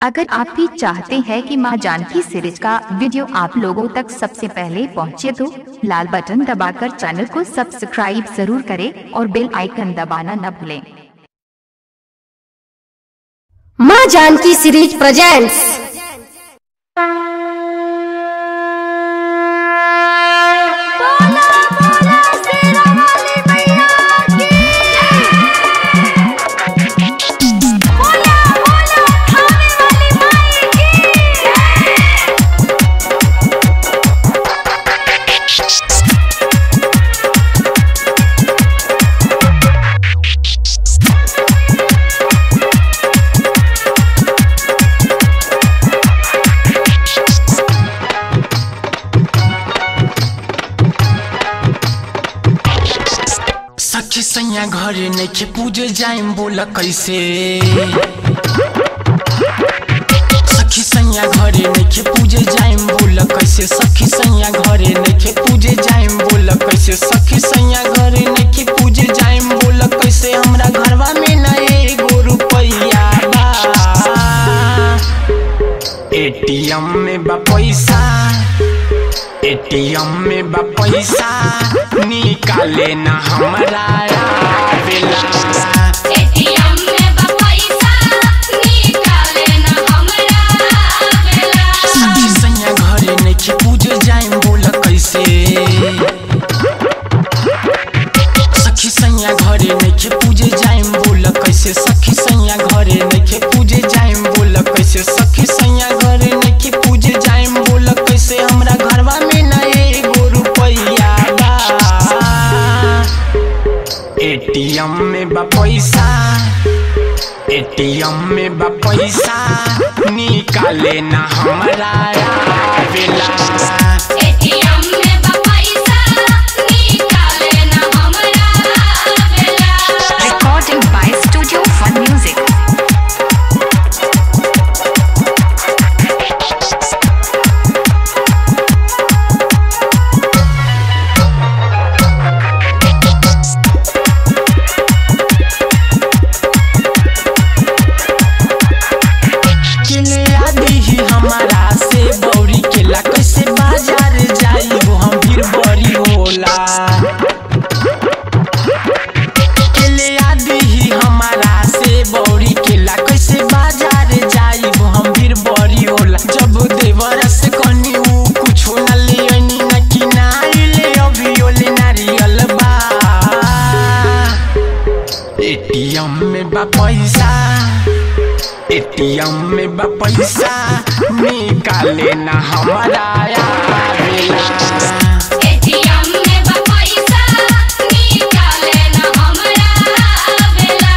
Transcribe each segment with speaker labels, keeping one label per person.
Speaker 1: अगर आप भी चाहते हैं कि मां जानकी सीरीज का वीडियो आप लोगों तक सबसे पहले पहुंचे तो लाल बटन दबाकर चैनल को सब्सक्राइब जरूर करें और बेल आइकन दबाना न भूलें।
Speaker 2: मां जानकी सीरीज प्रेजेंट्स
Speaker 3: सखी सैया घरे नइखे पूजे जाइम बोला कैसे। सखी सैया घरे नइखे पूजे जाइम बोला कैसे। सखी सैया घरे नइखे पूजे जाइम बोला कैसे। सखी सैया घरे नइखे पूजे जाइम बोला कैसे। हमरा घरवा में ना एगो रुपैया बा। एटीएम में बा पैसा, एटीएम में बा पैसा, निकाले ना हमरा आवेला।
Speaker 4: एटीएम में बा पैसा, निकाले ना हमरा आवेला।
Speaker 3: सखी सैया घरे नइखे पूजे जाइम बोला कैसे। सखी सैया घरे नइखे पूजे जाइम बोला कैसे। सखी सैया घरे नइखे पूजे जाइम बोला कैसे। सखी सैया घरे नइखे पूजे जाइम बोला कैसे। हमरा घरवा में ना एगो रुपैया बा। एटीएम में बा पैसा, एटीएम में बा पैसा, निकाले ना हमरा आवेला।
Speaker 4: एटीएम में बा पैसा, निकाले ना हमरा आवेला।
Speaker 1: Recording by Studio Fun Music.
Speaker 3: हमारा से बौरी केला कैसे बाजार जाई वो हम भीड़ बड़ी होला। केले आदि ही हमारा से बौरी केला कैसे बाजार जाई वो हम भीड़ बड़ी होला। जब देवर से कनी उ कुछो ना ले अनी ना किनाई ले अभी ओले नारियल बा। एटीएम में बा पैसा, एटीएम में बा पैसा, निकाले ना हमरा आवेला।
Speaker 4: एटीएम में बा पैसा, निकाले ना हमरा आवेला।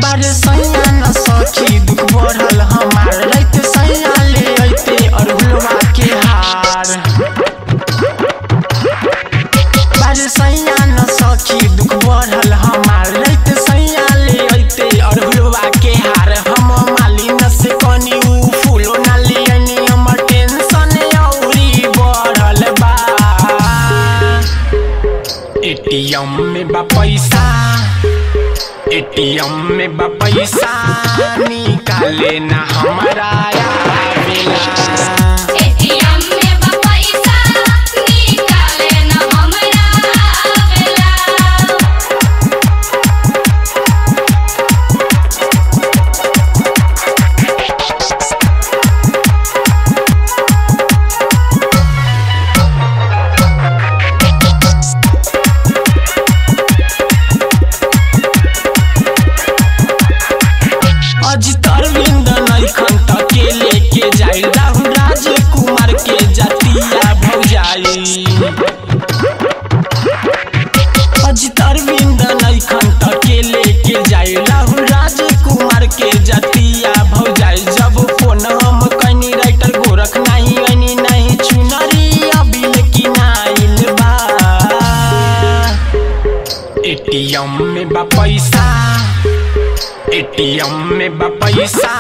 Speaker 3: बारे सैया न सखी दुख बढ़ल हमार। रहते सैया ले अइते अरहुलवा के हार। बारे सैया न सखी दुख बढ़ल हमार। रहते सैया ले अइते अरहुलवा के हार। हम मालिन से कनी उ फूलो ना ले अनी। हमर टेंशन औरी बढ़ल बा। एटीएम में बा पैसा, एटीएम में बा पैसा, निकाले ना हमरा आवेला।
Speaker 4: एटीएम में बा पैसा, निकाले ना हमरा आवेला।
Speaker 3: अजी तरविंद नइखन त के लेके जाइल राहुल एटीएम में बा पैसा, एटीएम में बा पैसा,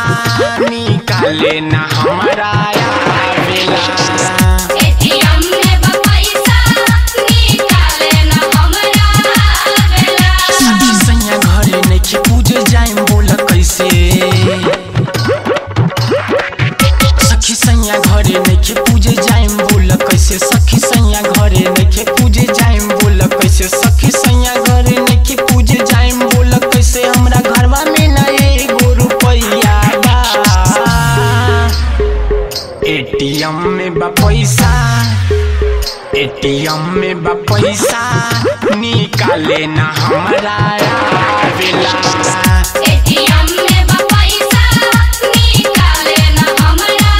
Speaker 3: निकाले ना हमारा आवेला।
Speaker 4: एटीएम में बा पैसा, निकाले ना हमरा आवेला।
Speaker 3: सखी सैया घरे नइखे पूजे जाइम बोला कैसे, सखी सैया घरे नइखे पूजे जाइम बोला कैसे, सखी सैया घरे नइखे पूजे जाइम बोला कैसे, सखी सैया घरे नइखे पूजे जाइम बोला कैसे। हमरा घरवा में ना एगो रुपैया बा, एटीएम में बा पैसा, एटीएम में बा पैसा, निकाले ना हमारा आवेला।
Speaker 4: एटीएम में बा पैसा, निकाले ना हमरा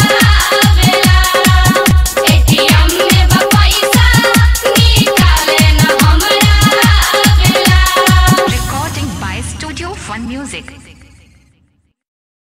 Speaker 4: आवेला। एटीएम में बा पैसा, निकाले ना हमरा आवेला।
Speaker 1: Recording by Studio Fun Music.